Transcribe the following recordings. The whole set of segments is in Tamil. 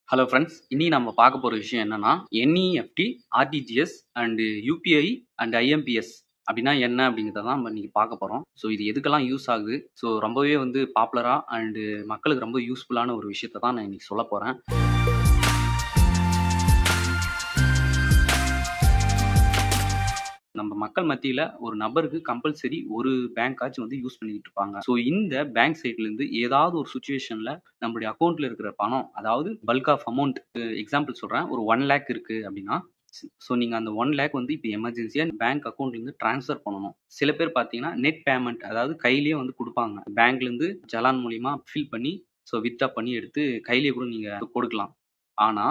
Hello friends. இனி நம்ம பார்க்க போற விஷயம் என்னன்னா, NEFT, RTGS and UPI and IMPS அப்படின்னா என்ன அப்படிங்கிறத தான் நம்ம இன்னைக்கு பார்க்க போறோம். ஸோ இது எதுக்கெல்லாம் யூஸ் ஆகுது? ஸோ ரொம்பவே பாப்புலரா அண்ட் மக்களுக்கு ரொம்ப யூஸ்ஃபுல்லான ஒரு விஷயத்த தான் நான் இன்னைக்கு சொல்லப் போறேன். நம்ம மக்கள் மத்தியில ஒரு நபருக்கு கம்பல்சரி ஒரு பேங்காச்சும் யூஸ் பண்ணிக்கிட்டு இருப்பாங்க. ஸோ இந்த பேங்க் சைட்ல இருந்து ஏதாவது ஒரு சிச்சுவேஷன்ல நம்மளுடைய அக்கவுண்ட்ல இருக்கிற பணம், அதாவது பல்க் ஆஃப் அமௌண்ட், எக்ஸாம்பிள் சொல்றேன். ஒரு 1 லேக் இருக்கு அப்படின்னா, ஸோ நீங்க அந்த 1 லேக் இப்போ எமர்ஜென்சியா பேங்க் அக்கவுண்ட்ல இருந்து ட்ரான்ஸ்ஃபர் பண்ணணும். சில பேர் பார்த்தீங்கன்னா நெட் பேமெண்ட், அதாவது கையிலேயே குடுப்பாங்க. பேங்க்ல இருந்து சலான் மூலியமா ஃபில் பண்ணி, ஸோ வித்ட்ரா பண்ணி எடுத்து கையிலேயே கூட நீங்க கொடுக்கலாம். ஆனா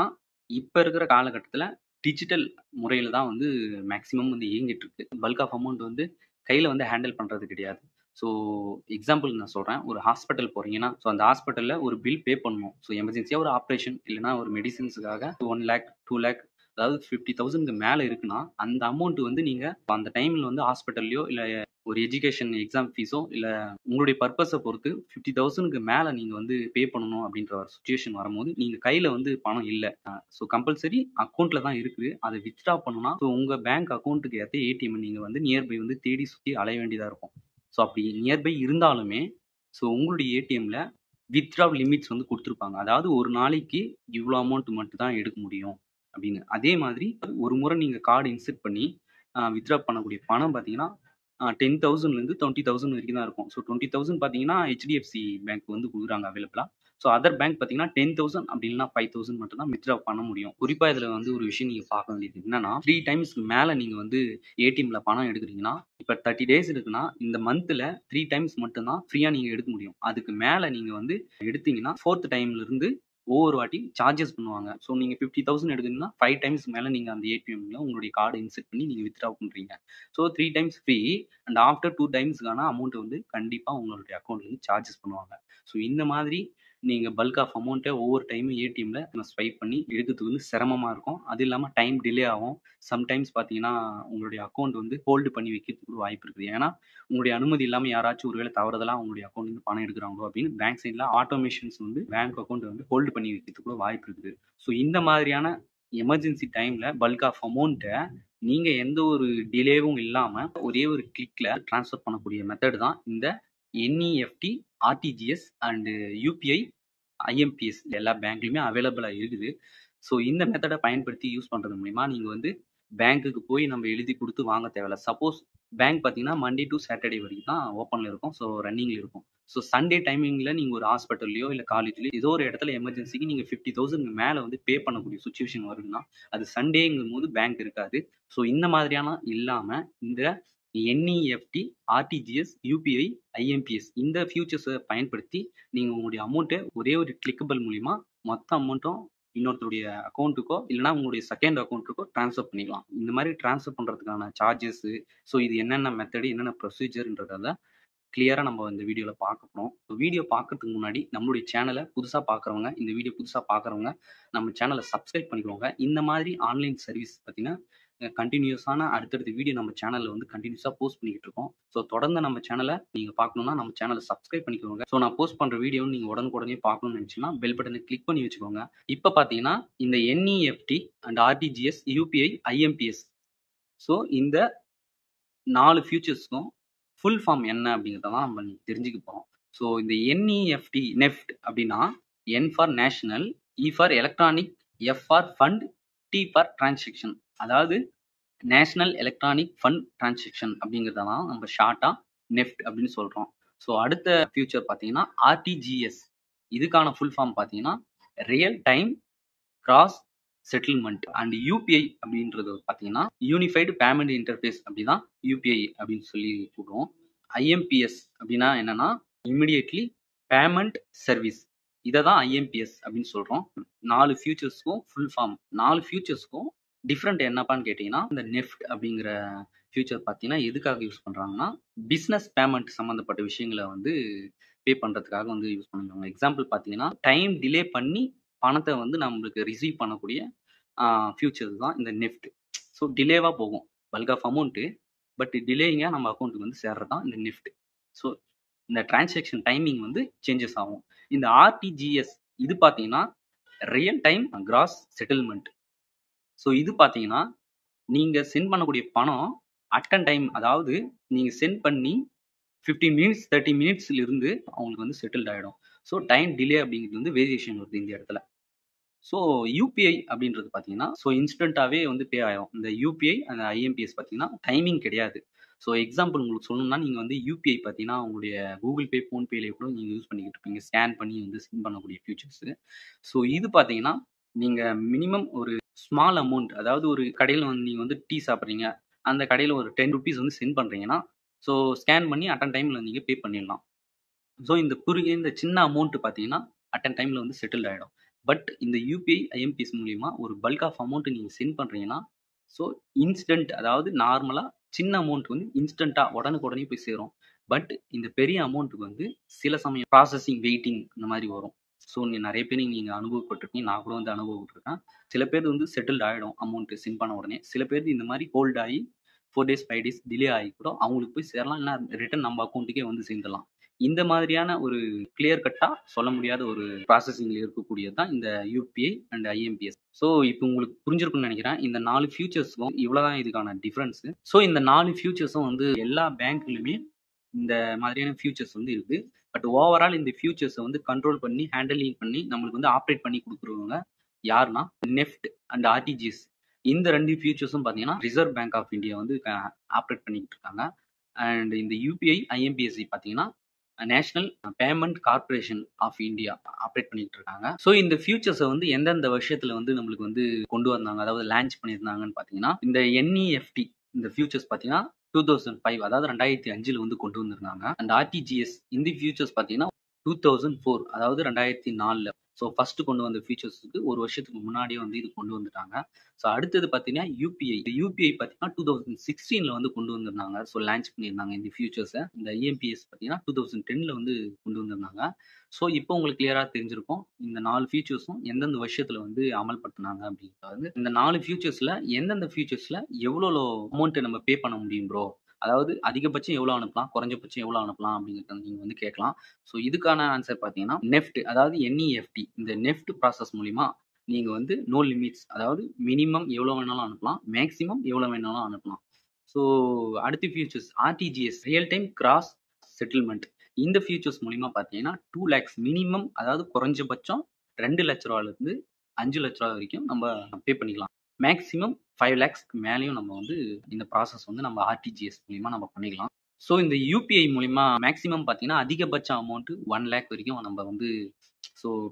இப்ப இருக்கிற காலகட்டத்தில டிஜிட்டல் முறையில தான் மேக்ஸிமம் இயங்கிட்டு இருக்கு. பல்க் ஆஃப் அமௌண்ட் கையில ஹேண்டில் பண்றது கிடையாது. ஸோ எக்ஸாம்பிள் நான் சொல்றேன். ஒரு ஹாஸ்பிட்டல் போறீங்கன்னா, ஸோ அந்த ஹாஸ்பிட்டல்ல ஒரு பில் பே பண்ணணும். ஸோ எமர்ஜென்சியா ஒரு ஆப்பரேஷன் இல்லன்னா ஒரு மெடிசின்ஸ்க்காக 1 லேக், 2 லேக், அதாவது 50,000க்கு மேல இருக்குன்னா, அந்த அமௌண்ட் நீங்க அந்த டைம்ல ஹாஸ்பிட்டல்லயோ இல்ல ஒரு எஜுகேஷன் எக்ஸாம் ஃபீஸோ இல்ல உங்களுடைய பர்ப்பஸ பொறுத்து 50,000க்கு மேல நீங்க பே பண்ணணும் அப்படின்ற ஒரு சிச்சுவேஷன் வரும்போது, நீங்க கையில பணம் இல்ல. ஸோ கம்பல்சரி அக்கவுண்ட்ல தான் இருக்குது. அத வித்ட்ரா பண்ணணும்னா, ஸோ உங்க பேங்க் அக்கவுண்ட்க்கு ஏத்த ஏடிஎம் நீங்க நியர்பை தேடி சுத்தி அலைய வேண்டியதா இருக்கும். ஸோ அப்படி நியர்பை இருந்தாலுமே, ஸோ உங்களுடைய ஏடிஎம்ல வித்ட்ரா லிமிட்ஸ் குடுத்திருப்பாங்க. அதாவது ஒரு நாளைக்கு இவ்வளோ அமௌண்ட் மட்டும் தான் எடுக்க முடியும் அப்படின்னு. அதே மாதிரி ஒரு முறை நீங்க கார்டு இன்செர்ட் பண்ணி வித்ட்ரா பண்ணக்கூடிய பணம் பார்த்தீங்கன்னா, 10,000லேருந்து 20,000 வரைக்கும் தான் இருக்கும். ஸோ 20,000 பார்த்தீங்கன்னா, ஹெச்டிஎஃப்சி பேங்க் குடுக்குறாங்க அவைலபிளா. ஸோ அதர் பேங்க் பார்த்தீங்கன்னா 10,000 அப்படி இல்லன்னா 5,000 மட்டும் தான் வித்ட்ரா பண்ண முடியும். குறிப்பா இதுல ஒரு விஷயம் நீங்க பார்க்க வேண்டியது என்னன்னா, 3 டைம்ஸ்க்கு மேல நீங்க ஏடிஎம்ல பணம் எடுக்குறீங்கன்னா, இப்ப 30 டேஸ் இருக்குன்னா, இந்த மந்த்ல 3 டைம்ஸ் மட்டும் தான் ஃப்ரீயா நீங்க எடுக்க முடியும். அதுக்கு மேல நீங்க எடுத்தீங்கன்னா, 4த் டைம்ல இருந்து ஒவ்வொரு வாட்டி சார்ஜஸ் பண்ணுவாங்க. ஸோ நீங்க 50,000 எடுக்குறீங்கன்னா, 5 டைம்ஸ் மேல நீங்க அந்த ஏடிஎம்ல உங்களுடைய கார்ட இன்செர்ட் பண்ணி நீங்க வித்ட்ரா பண்றீங்க. So 3 times free and after 2 டைம்ஸ்க்கான அமௌண்ட் கண்டிப்பா உங்களுடைய அக்கவுண்ட்ல இருந்து சார்ஜஸ் பண்ணுவாங்க. ஸோ இந்த மாதிரி நீங்க பல்க் ஆஃப் அமௌண்ட்ட ஒவ்வொரு டைமும் ஏடிஎம்ல ஸ்வைப் பண்ணி எடுக்கிறதுக்கு சிரமமா இருக்கும். அது இல்லாம டைம் டிலே ஆகும். சம்டைம்ஸ் பார்த்தீங்கன்னா, உங்களுடைய அக்கவுண்ட் ஹோல்டு பண்ணி வைக்கிறதுக்கு வாய்ப்பு இருக்குது. ஏன்னா, உங்களுடைய அனுமதி இல்லாம யாராச்சும் ஒருவேளை தவறுதலா உங்களுடைய அக்கவுண்ட்ல பணம் எடுக்குறாங்களோ அப்படின்னு பேங்க் சைட்ல ஆட்டோமேஷன்ஸ் பேங்க் அக்கவுண்ட் ஹோல்டு பண்ணி வைக்கிறதுக்கு கூட வாய்ப்பு இருக்குது. ஸோ இந்த மாதிரியான எமர்ஜென்சி டைம்ல பல்க் ஆஃப் அமௌண்ட்ட நீங்க எந்த ஒரு டிலேவும் இல்லாம ஒரே ஒரு கிளிக்ல ட்ரான்ஸ்ஃபர் பண்ணக்கூடிய மெத்தட் தான் இந்த NEFT, RTGS and UPI, IMPS எல்லா பேங்க்லயுமே அவைலபிளா இருக்குது. ஸோ இந்த மெத்தட பயன்படுத்தி யூஸ் பண்றது மூலியமா நீங்க பேங்க்குக்கு போய் நம்ம எழுதி குடுத்து வாங்க தேவையில்ல. சப்போஸ் பேங்க் பார்த்தீங்கன்னா, மண்டே டூ சாட்டர்டே வரைக்கும் தான் ஓப்பன்ல இருக்கும். ஸோ ரன்னிங்ல இருக்கும். ஸோ சண்டே டைமிங்ல நீங்க ஒரு ஹாஸ்பிட்டல்லயோ இல்ல காலேஜ்லயோ ஏதோ ஒரு இடத்துல எமர்ஜென்சிக்கு நீங்க 50,000க்கு மேல பே பண்ணக்கூடிய சிச்சுவேஷன் வருதுன்னா, அது சண்டேங்கும்போது பேங்க் இருக்காது. ஸோ இந்த மாதிரியான இல்லாம இந்த என்இஎஃப்டி, ஆர்டிஜிஎஸ், யுபிஐ, ஐஎம்பிஎஸ் இந்த ஃபியூச்சர்ஸ பயன்படுத்தி நீங்க உங்களுடைய அமௌண்ட்ட ஒரே ஒரு கிளிக்கபிள் மூலியமா மொத்த அமௌண்ட்டும் இன்னொருத்தருடைய அக்கவுண்ட்டுக்கோ இல்லன்னா உங்களுடைய செகண்ட் அக்கவுண்ட்டுக்கோ ட்ரான்ஸ்ஃபர் பண்ணிக்கலாம். இந்த மாதிரி ட்ரான்ஸ்ஃபர் பண்றதுக்கான சார்ஜஸ், ஸோ இது என்னென்ன மெத்தட், என்னென்ன ப்ரொசீஜர்ன்றத கிளியரா நம்ம இந்த வீடியோல பார்க்க போறோம். வீடியோ பார்க்கறதுக்கு முன்னாடி நம்மளுடைய சேனல புதுசா பார்க்குறவங்க, இந்த வீடியோ புதுசா பார்க்குறவங்க நம்ம சேனல சப்ஸ்கிரைப் பண்ணிக்கோங்க. இந்த மாதிரி ஆன்லைன் சர்வீஸ் பார்த்தீங்கன்னா, கன்டினியூஸான அடுத்தடுத்த வீடியோ நம்ம சேனல்ல கன்டினியூஸா போஸ்ட் பண்ணிக்கிட்டு இருக்கோம். ஸோ தொடர்ந்து நம்ம சேனல நீங்க பார்க்கணும்னா நம்ம சேனல சப்ஸ்கிரைப் பண்ணிக்கோங்க. ஸோ நான் போஸ்ட் பண்ற வீடியோ நீங்க உடனுக்குடனே பார்க்கணும்னு நினைச்சீங்கன்னா பெல் பட்டனை கிளிக் பண்ணி வச்சுக்கோங்க. இப்ப பார்த்தீங்கன்னா, இந்த NEFT and RTGS, UPI, IMPS, so இந்த 4 ஃபியூச்சர்ஸ்க்கும் ஃபுல் ஃபார்ம் என்ன அப்படிங்கிறத தான் நம்ம தெரிஞ்சுக்க போறோம். ஸோ இந்த என்இஎஃப்டி, நெஃப்ட் அப்படின்னா N for national, E for electronic, F for fund, T for transaction. அதாவது நேஷனல் எலக்ட்ரானிக் ஃபண்ட் டிரான்சாக்ஷன் அப்படிங்கிறத தான் நம்ம ஷார்ட்டா நெஃப்ட் அப்படின்னு சொல்றோம். ஸோ அடுத்த ஃபியூச்சர் பார்த்தீங்கன்னா ஆர்டிஜிஎஸ். இதுக்கான ஃபுல் ஃபார்ம் பார்த்தீங்கன்னா real time gross settlement. And UPI அப்படின்றது பார்த்தீங்கன்னா யூனிஃபைடு பேமெண்ட் இன்டர்ஃபேஸ், அப்படிதான் யூபிஐ அப்படின்னு சொல்லி கூடுவோம். ஐஎம்பிஎஸ் அப்படின்னா என்னன்னா இமிடியேட்லி பேமெண்ட் சர்வீஸ். இதை தான் ஐஎம்பிஎஸ் அப்படின்னு சொல்றோம். 4 ஃபியூச்சர்ஸ்க்கும் ஃபுல் ஃபார்ம். 4 ஃபியூச்சர்ஸ்க்கும் டிஃப்ரெண்ட் என்னப்பான்னு கேட்டீங்கன்னா, இந்த நெஃப்ட் அப்படிங்கிற ஃபியூச்சர் பார்த்தீங்கன்னா எதுக்காக யூஸ் பண்றாங்கன்னா, பிசினஸ் பேமெண்ட் சம்பந்தப்பட்ட விஷயங்களை பே பண்றதுக்காக யூஸ் பண்ணுவாங்க. எக்ஸாம்பிள் பார்த்தீங்கன்னா, டைம் டிலே பண்ணி பணத்தை நம்மளுக்கு ரிசீவ் பண்ணக்கூடிய ஃபியூச்சர்ஸ் தான் இந்த நெஃப்ட். ஸோ டிலேவா போகும் பல்க் ஆஃப் அமௌண்ட், பட் டிலேயிங்கா நம்ம அக்கௌண்ட்டுக்கு சேர்றது தான் இந்த நெஃப்ட். ஸோ இந்த டிரான்சாக்ஷன் டைமிங் சேஞ்சஸ் ஆகும். இந்த ஆர்டிஜிஎஸ் இது பார்த்தீங்கன்னா real time gross settlement. So இது பார்த்தீங்கன்னா, நீங்க சென்ட் பண்ணக்கூடிய பணம் டைம், அதாவது நீங்க சென்ட் பண்ணி 15 மினிட்ஸ் 30 மினிட்ஸ்ல இருந்து அவங்களுக்கு வந்து செட்டில்ட் ஆயிடும். ஸோ டைம் டிலே அப்படிங்கிறது வந்து வேரியேஷன் வருது இந்த இடத்துல. ஸோ யூபிஐ அப்படின்றது பார்த்தீங்கன்னா, இன்ஸ்டன்ட்டாவே வந்து பே ஆயிரும். இந்த யூபிஐ அந்த ஐஎம்பிஎஸ் பார்த்தீங்கன்னா, டைமிங் கிடையாது. ஸோ எக்ஸாம்பிள் உங்களுக்கு சொல்லணும்னா, நீங்க வந்து யூபிஐ பார்த்தீங்கன்னா, உங்களுடைய கூகுள் பே, ஃபோன்பேலயே கூட நீங்க யூஸ் பண்ணிக்கிட்டு இருப்பீங்க. ஸ்கேன் பண்ணி வந்து சென்ட் பண்ணக்கூடிய ஃபியூச்சர்ஸு. ஸோ இது பார்த்தீங்கன்னா, நீங்க மினிமம் ஒரு ஸ்மால் அமௌண்ட், அதாவது ஒரு கடையில வந்து நீங்க வந்து டீ சாப்பிடுறீங்க. அந்த கடையில ஒரு ₹10 வந்து சென்ட் பண்றீங்கன்னா, ஸோ ஸ்கேன் பண்ணி டைம்ல நீங்க பே பண்ணிடலாம். ஸோ இந்த குறுகிய இந்த சின்ன அமௌண்ட் பார்த்தீங்கன்னா, டைம்ல வந்து செட்டில்ட் ஆயிடும். பட் இந்த யுபிஐ, ஐஎம்பிஎஸ் மூலியமா ஒரு பல்க் ஆஃப் அமௌண்ட் நீங்க சென்ட் பண்றீங்கன்னா, ஸோ இன்ஸ்டன்ட், அதாவது நார்மலா சின்ன அமௌண்ட் வந்து இன்ஸ்டன்ட்டா உடனுக்குடனே போய் சேரும். பட் இந்த பெரிய அமௌண்ட்க்கு வந்து சில சமயம் ப்ராசஸிங், வெயிட்டிங் இந்த மாரி வரும். ஸோ நெறைய பேர் நீங்க அனுபவப்பட்டுருப்பீங்க. நான் கூட வந்து அனுபவப்பட்டுருக்கேன். சில பேர் வந்து செட்டில்ட் ஆயிடும் அமௌண்ட் சென்ட் பண்ண உடனே. சில பேருக்கு இந்த மாரி ஹோல்ட் ஆயி 4 டேஸ், 5 டேஸ் டிலே ஆகி கூட அவங்களுக்கு போய் சேரலாம். இல்ல ரிட்டர்ன் நம்ம அக்கவுண்ட்டுக்கே வந்து சேர்ந்துடலாம். இந்த மாதிரியான ஒரு கிளியர் கட்டா சொல்ல முடியாத ஒரு ப்ராசஸிங்ல இருக்கக்கூடியது தான் இந்த யுபிஐ அண்ட் ஐஎம்பிஎஸ். ஸோ இப்போ உங்களுக்கு புரிஞ்சிருக்கும்னு நினைக்கிறேன். இந்த 4 ஃபியூச்சர்ஸ்க்கும் இவ்வளோதான் இதுக்கான டிஃபரன்ஸ். ஸோ இந்த 4 ஃபியூச்சர்ஸும் வந்து எல்லா பேங்க்லயுமே இந்த மாதிரியான ஃபியூச்சர்ஸ் வந்து இருக்கு. பட் ஓவரால் இந்த ஃபியூச்சர்ஸை வந்து கண்ட்ரோல் பண்ணி, ஹேண்டலிங் பண்ணி நம்மளுக்கு வந்து ஆப்ரேட் பண்ணி கொடுக்குறவங்க யாருன்னா, நெஃப்ட் அண்ட் ஆர்டிஜிஎஸ். இந்த 2 ஃபியூச்சர்ஸும் பார்த்தீங்கன்னா, ரிசர்வ் பேங்க் ஆஃப் இந்தியா வந்து ஆப்ரேட் பண்ணிக்கிட்டு இருக்காங்க. அண்ட் இந்த யுபிஐ, ஐஎம்பிஎஸ்சி பார்த்தீங்கன்னா, National Payment Corporation of India operate பண்ணிட்டு இருக்காங்க. ஸோ இந்த ஃபியூச்சர்ஸை வந்து எந்தெந்த வருஷத்துல வந்து நம்மளுக்கு வந்து கொண்டு வந்தாங்க, அதாவது லான்ச் பண்ணியிருந்தாங்கன்னு பார்த்தீங்கன்னா, இந்த என்இஎஃப்டி இந்த ஃபியூச்சர்ஸ் பார்த்தீங்கன்னா 2005, அதாவது 2005 வந்து கொண்டு வந்திருந்தாங்க. அண்ட் ஆர்டிஜிஎஸ் இந்த ஃபியூச்சர்ஸ் பார்த்தீங்கன்னா 2004, அதாவது 2004. ஸோ ஃபர்ஸ்ட் கொண்டு வந்த ஃபியூச்சர்ஸ்க்கு ஒரு வருஷத்துக்கு முன்னாடியே வந்து இது கொண்டு வந்துட்டாங்க. ஸோ அடுத்தது பார்த்தீங்கன்னா யூபிஐ. யூபிஐ பார்த்தீங்கன்னா 2016 வந்து கொண்டு வந்திருந்தாங்க. ஸோ லான்ச் பண்ணியிருந்தாங்க இந்த ஃபியூச்சர்ஸை. இந்த ஐஎம்பிஎஸ் பார்த்தீங்கன்னா 2010 வந்து கொண்டு வந்திருந்தாங்க. ஸோ இப்போ உங்களுக்கு கிளியராக தெரிஞ்சிருக்கும் இந்த 4 ஃபியூச்சர்ஸும் எந்தெந்த வருஷத்துல வந்து அமல்படுத்தினாங்க அப்படின்றது. இந்த 4 ஃபியூச்சர்ஸ்ல எந்தெந்த ஃபியூச்சர்ஸ்ல எவ்வளோ அமௌண்ட் நம்ம பே பண்ண முடியும் ப்ரோ, அதாவது அதிகபட்சம் எவ்வளோ அனுப்பலாம், குறைஞ்சபட்சம் எவ்வளோ அனுப்பலாம் அப்படிங்கிறத நீங்க வந்து கேட்கலாம். ஸோ இதுக்கான ஆன்சர் பார்த்தீங்கன்னா, நெஃப்ட், அதாவது என்இஎஃப்டி இந்த நெஃப்ட் ப்ராசஸ் மூலியமா நீங்க வந்து நோ லிமிட்ஸ், அதாவது மினிமம் எவ்வளோ வேணாலும் அனுப்பலாம், மேக்ஸிமம் எவ்வளோ வேணாலும் அனுப்பலாம். ஸோ அடுத்த futures RTGS, real time gross settlement. இந்த ஃபியூச்சர்ஸ் மூலியமா பார்த்தீங்கன்னா 2 லேக்ஸ் மினிமம், அதாவது குறைஞ்சபட்சம் ₹2,00,000 ₹5,00,000 வரைக்கும் நம்ம பே பண்ணிக்கலாம். மேக்ஸிமம் 5 லேக்ஸ்க்கு மேலேயும் நம்ம வந்து இந்த ப்ராசஸ் வந்து நம்ம ஆர்டிஜிஎஸ் மூலியமா நம்ம பண்ணிக்கலாம். ஸோ இந்த யூபிஐ மூலியமா மேக்ஸிமம் பார்த்தீங்கன்னா, அதிகபட்ச அமௌண்ட் 1 லேக் வரைக்கும் நம்ம வந்து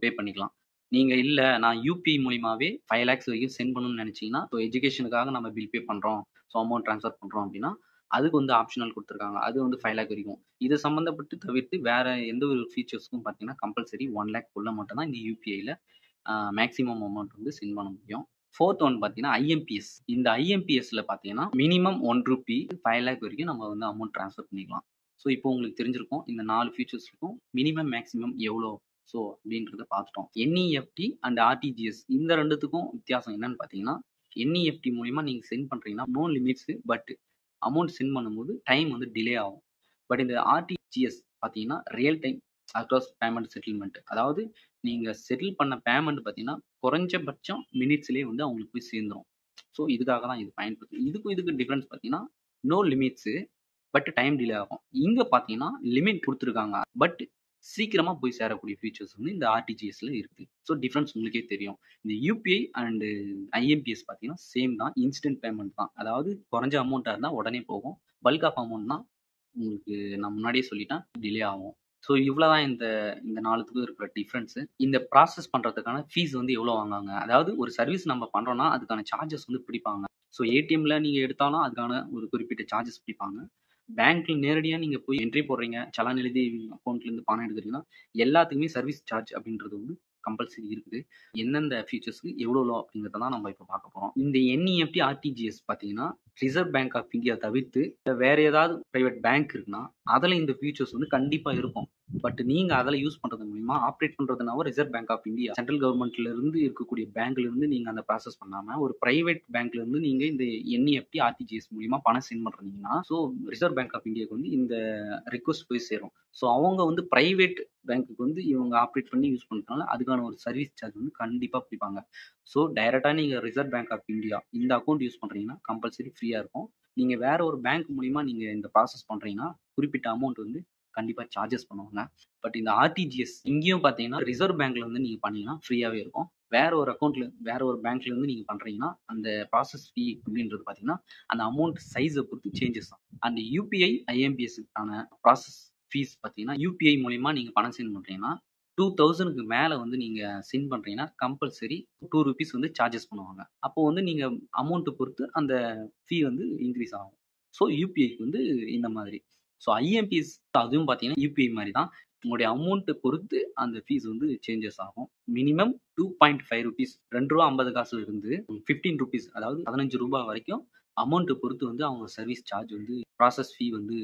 பே பண்ணிக்கலாம். நீங்க இல்ல நான் யூபிஐ மூலியமாவே 5 லேக்ஸ் வரைக்கும் சென்ட் பண்ணணும்னு நினைச்சீங்கன்னா, எஜுகேஷனுக்காக நம்ம பில் பே பண்றோம், அமௌண்ட் ட்ரான்ஸ்ஃபர் பண்றோம் அப்படின்னா, அதுக்கு வந்து ஆப்ஷனல் குடுத்துருக்காங்க. அது வந்து 5 லேக் வரைக்கும். இது சம்மந்தப்பட்டு தவிர்த்து வேற எந்த ஒரு ஃபீச்சர்ஸ்க்கும் பார்த்தீங்கன்னா, கம்பல்சரி 1 லேக் குள்ள மட்டும் தான் இந்த யூபிஐல மேக்ஸிமம் அமௌண்ட் வந்து சென்ட் பண்ண முடியும். 4த் ஒன் பார்த்தீங்கன்னா, ஐஎம்பிஎஸ். இந்த ஐஎம்பிஎஸ்ல பார்த்தீங்கன்னா, மினிமம் ₹1 5 லேக் வரைக்கும் நம்ம வந்து அமௌண்ட் ட்ரான்ஸ்ஃபர் பண்ணிக்கலாம். ஸோ இப்போ உங்களுக்கு தெரிஞ்சிருக்கும் இந்த 4 ஃபீச்சர்ஸ்க்கும் மினிமம், மேக்ஸிமம் எவ்வளோ அப்படின்றத பார்த்துட்டோம். என்இஎஃப்டி அண்ட் ஆர்டிஜிஎஸ் இந்த 2த்துக்கும் வித்தியாசம் என்னன்னு பார்த்தீங்கன்னா, என்இஎஃப்டி மூலியமா நீங்க சென்ட் பண்றீங்கன்னா no limits. But amount send பண்ணும்போது டைம் வந்து டிலே ஆகும். பட் இந்த ஆர்டிஜிஎஸ் பார்த்தீங்கன்னா, real time across payment settlement, அதாவது நீங்க செட்டில் பண்ண பேமெண்ட் பார்த்தீங்கன்னா, குறைஞ்சபட்சம் மினிட்ஸ்லேயே வந்து அவங்களுக்கு போய் சேர்ந்துரும். ஸோ இதுக்காக தான் இது பயன்படுது. இதுக்கு டிஃபரன்ஸ் பார்த்தீங்கன்னா, no limits, but time delay ஆகும். இங்க பார்த்தீங்கன்னா லிமிட் குடுத்துருக்காங்க. பட் சீக்கிரமா போய் சேரக்கூடிய ஃபீச்சர்ஸ் வந்து இந்த ஆர்டிஜிஎஸ்ல இருக்கு. ஸோ டிஃபரன்ஸ் உங்களுக்கே தெரியும். இந்த யுபிஐ அண்ட் ஐஎம்பிஎஸ் பார்த்தீங்கன்னா சேம் தான். இன்ஸ்டன்ட் பேமெண்ட் தான். அதாவது குறைஞ்ச அமௌண்ட்டா இருந்தா உடனே போகும். பல்க் ஆஃப் அமௌண்ட்னா உங்களுக்கு நான் முன்னாடியே சொல்லிட்டேன், டிலே ஆகும். ஸோ இவ்வளோதான் இந்த இந்த 4த்துக்கும் இருக்கிற டிஃப்ரென்ஸு. இந்த ப்ராசஸ் பண்ணுறதுக்கான ஃபீஸ் வந்து எவ்வளோ வாங்குவாங்க, அதாவது ஒரு சர்வீஸ் நம்ம பண்ணுறோம்னா அதுக்கான சார்ஜஸ் வந்து பிடிப்பாங்க. ஸோ ஏடிஎம்ல நீங்கள் எடுத்தாலும் அதுக்கான ஒரு குறிப்பிட்ட சார்ஜஸ் பிடிப்பாங்க. பேங்க்ல நேரடியாக நீங்கள் போய் என்ட்ரி போடுறீங்க, சலான் எழுதி அக்கௌண்ட்லேருந்து பணம் எடுக்கிறீங்கன்னா எல்லாத்துக்குமே சர்வீஸ் சார்ஜ் அப்படின்றது வந்து கம்பல்சரி இருக்குது. எந்தெந்த ஃபீச்சர்ஸ்க்கு எவ்வளோ அப்படிங்கிறத தான் நம்ம இப்போ பார்க்க போகிறோம். இந்த என்இஎஃப்டி, ஆர்டிஜிஎஸ் பார்த்தீங்கன்னா, ரிசர்வ் பேங்க் ஆஃப் இந்தியா தவிர்த்து வேற ஏதாவது பிரைவேட் பேங்க் இருக்குன்னா அதில் இந்த ஃபீச்சர்ஸ் வந்து கண்டிப்பாக இருக்கும். பட் நீங்கள் அதில் யூஸ் பண்ணுறது மூலிமா ஆப்ரேட் பண்ணுறதுனால Reserve Bank of India central கவர்மெண்ட்ல இருந்து இருக்கக்கூடிய பேங்க்ல இருந்து நீங்கள் அந்த ப்ராசஸ் பண்ணாமல் ஒரு பிரைவேட் பேங்க்ல இருந்து நீங்கள் இந்த என்இஎஃப்டி, ஆர்டிஜிஎஸ் மூலிமா பணம் சென்ட் பண்ணுறீங்கன்னா, ஸோ ரிசர்வ் பேங்க் ஆஃப் இந்தியாவுக்கு வந்து இந்த ரிக்வஸ்ட் போய் சேரும். ஸோ அவங்க வந்து பிரைவேட் பேங்க்குக்கு வந்து இவங்க ஆப்ரேட் பண்ணி யூஸ் பண்றதுனால, அதுக்கான ஒரு சர்வீஸ் சார்ஜ் வந்து கண்டிப்பா பிடிப்பாங்க. ஸோ டைரக்ட்டா நீங்க ரிசர்வ் பேங்க் ஆஃப் இந்தியா இந்த அக்கவுண்ட் யூஸ் பண்றீங்கன்னா, கம்பல்சரி ஃப்ரீயா இருக்கும். நீங்க வேற ஒரு பேங்க் மூலியமா நீங்க இந்த ப்ராசஸ் பண்றீங்கன்னா, குறிப்பிட்ட அமௌண்ட் வந்து கண்டிப்பா சார்ஜஸ் பண்ணுவாங்க. பட் இந்த ஆர்டிஜிஎஸ் இங்கேயும் பார்த்தீங்கன்னா, ரிசர்வ் பேங்க்ல வந்து நீங்க பண்ணீங்கன்னா ஃப்ரீயாவே இருக்கும். வேற ஒரு பேங்க்ல இருந்து நீங்க பண்றீங்கன்னா, அந்த ப்ராசஸ் ஃபீ அப்படின்றது பார்த்தீங்கன்னா, அந்த அமௌண்ட் சைஸ பொறுத்து சேஞ்சஸ் ஆகும். அந்த யுபிஐ, ஐஎம்பிஎஸ்ஸுக்கான ப்ராசஸ் ஃபீஸ் பார்த்தீங்கன்னா, யுபிஐ மூலியமா நீங்க பணம் சென்ட் பண்றீங்கன்னா, 2000க்கு மேல வந்து நீங்க சென்ட் பண்றீங்கன்னா, கம்பல்சரி ₹2 வந்து சார்ஜஸ் பண்ணுவாங்க. அப்போ வந்து நீங்க அமௌண்ட் பொறுத்து அந்த ஃபீ வந்து இன்கிரீஸ் ஆகும். ஸோ யுபிஐக்கு வந்து இந்த மாதிரி. ஸோ ஐஎம்பிஎஸ் அதுவும் பார்த்தீங்கன்னா, யுபிஐ மாரி தான். உங்களுடைய அமௌண்ட் பொறுத்து அந்த ஃபீஸ் வந்து சேஞ்சஸ் ஆகும். மினிமம் ₹2.5 ₹2.50 இருந்து ₹15 அதாவது ₹15 வரைக்கும் அமௌண்ட் பொறுத்து வந்து அவங்க சர்வீஸ் சார்ஜ் வந்து ப்ராசஸ் ஃபீ வந்து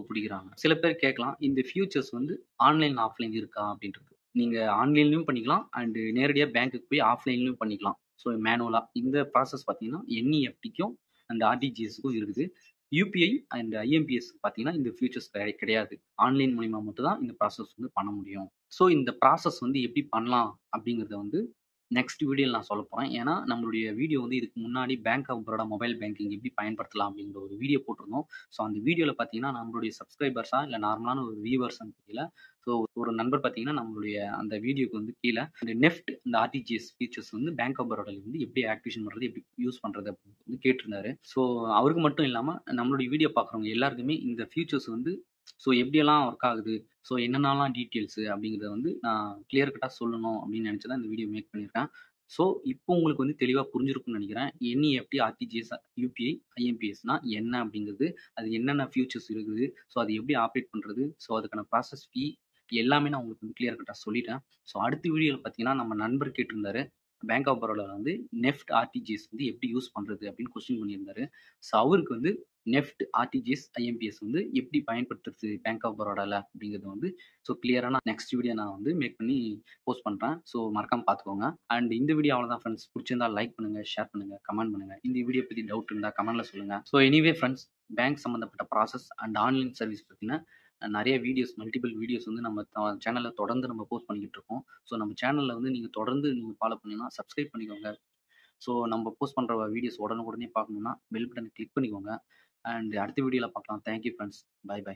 பிடிக்கிறாங்க. சில பேர் கேட்கலாம், இந்த ஃபியூச்சர்ஸ் வந்து ஆன்லைன், ஆஃப்லைன் இருக்கா அப்படின்றது. நீங்க ஆன்லைன்லயும் பண்ணிக்கலாம் அண்ட் நேரடியா பேங்க்குக்கு போய் ஆஃப்லைன்லயும் பண்ணிக்கலாம். ஸோ மேனுவலா. இந்த ப்ராசஸ் பார்த்தீங்கன்னா, என்இஎஃப்டிக்கும் அண்ட் ஆர்டிஜிஎஸ்க்கும் இருக்குது. யுபிஐ அண்ட் ஐஎம்பிஎஸ் பார்த்தீங்கன்னா, இந்த ஃபியூச்சர்ஸ் கிடையாது. ஆன்லைன் மூலியமா மட்டும் தான் இந்த ப்ராசஸ் வந்து பண்ண முடியும். ஸோ இந்த ப்ராசஸ் வந்து எப்படி பண்ணலாம் அப்படிங்கிறத வந்து நெக்ஸ்ட் வீடியோல நான் சொல்லப் போறேன். ஏன்னா, நம்மளுடைய வீடியோ வந்து இதுக்கு முன்னாடி Bank of Baroda mobile banking எப்படி பயன்படுத்தலாம் அப்படிங்கிற ஒரு வீடியோ போட்டிருந்தோம். ஸோ அந்த வீடியோல பார்த்தீங்கன்னா, நம்மளுடைய சப்ஸ்கிரைபர்ஸா இல்ல நார்மலான ஒரு வியூவர்ஸான்னு தெரியல. ஸோ ஒரு நண்பர் பார்த்தீங்கன்னா, நம்மளுடைய அந்த வீடியோக்கு வந்து கீழ இந்த நெஃப்ட் இந்த ஆர்டிஜிஎஸ் ஃபீச்சர்ஸ் வந்து பேங்க் ஆஃப் பரோடால வந்து எப்படி ஆக்டிவேஷன் பண்றது, எப்படி யூஸ் பண்றது அப்படின்னு வந்து கேட்டிருந்தாரு. ஸோ அவருக்கு மட்டும் இல்லாம நம்மளுடைய வீடியோ பார்க்குறவங்க எல்லாருக்குமே இந்த ஃபீச்சர்ஸ் வந்து ஸோ எப்படியெல்லாம் ஒர்க் ஆகுது, ஸோ என்னென்னலாம் டீட்டெயில்ஸ் அப்படிங்கிறத வந்து நான் கிளியர் கட்டா சொல்லணும் அப்படின்னு நினைச்சு தான் இந்த வீடியோ மேக் பண்ணியிருக்கேன். ஸோ இப்போ உங்களுக்கு வந்து தெளிவா புரிஞ்சிருக்கும்னு நினைக்கிறேன். என்இஎஃப்டி, ஆர்டிஜிஎஸ், யுபிஐ, ஐஎம்பிஎஸ்னா என்ன அப்படிங்கிறது, அது என்னென்ன ஃபியூச்சர்ஸ் இருக்குது, ஸோ அது எப்படி ஆப்ரேட் பண்றது, ஸோ அதுக்கான ப்ராசஸ் ஃபீ எல்லாமே நான் உங்களுக்கு வந்து கிளியர் கட்டா சொல்லிட்டேன். ஸோ அடுத்த வீடியோல பார்த்தீங்கன்னா, நம்ம நண்பர் கேட்டிருந்தாரு. பேங்க் ஆஃப் பரோடால வந்து நெஃப்ட், ஆர்டிஜிஎஸ் வந்து எப்படி யூஸ் பண்றது அப்படின்னு கொஸ்டின் பண்ணியிருந்தாரு. ஸோ அவருக்கு வந்து நெஃப்ட், ஆர்டிஜிஎஸ், ஐஎம்பிஎஸ் வந்து எப்படி பயன்படுத்துறது பேங்க் ஆஃப் பரோடால அப்படிங்கிறது வந்து ஸோ கிளியரா நான் நெக்ஸ்ட் வீடியோ நான் வந்து மேக் பண்ணி போஸ்ட் பண்றேன். ஸோ மறக்காம பார்த்துக்கோங்க. அண்ட் இந்த வீடியோ அவ்வளோதான் ஃப்ரெண்ட்ஸ். பிடிச்சிருந்தா லைக் பண்ணுங்க, ஷேர் பண்ணுங்க, கமெண்ட் பண்ணுங்க. இந்த வீடியோ பத்தி டவுட் இருந்தா கமெண்ட்ல சொல்லுங்க. ஸோ எனிவே ஃப்ரெண்ட்ஸ், பேங்க் சம்மந்தப்பட்ட ப்ராசஸ் அண்ட் ஆன்லைன் சர்வீஸ் பத்தின நெறைய வீடியோஸ், மல்டிபிள் வீடியோஸ் வந்து நம்ம சேனல்ல தொடர்ந்து நம்ம போஸ்ட் பண்ணிக்கிட்டு இருக்கோம். ஸோ நம்ம சேனல்ல வந்து நீங்க தொடர்ந்து நீங்க ஃபாலோ பண்ணீங்கன்னா சப்ஸ்கிரைப் பண்ணிக்கோங்க. ஸோ நம்ம போஸ்ட் பண்ற வீடியோஸ் உடனுக்குடனே பார்க்கணும்னா பெல் பட்டனை கிளிக் பண்ணிக்கோங்க. அண்ட் அடுத்த வீடியோல பார்க்கலாம். Thank you friends. Bye by.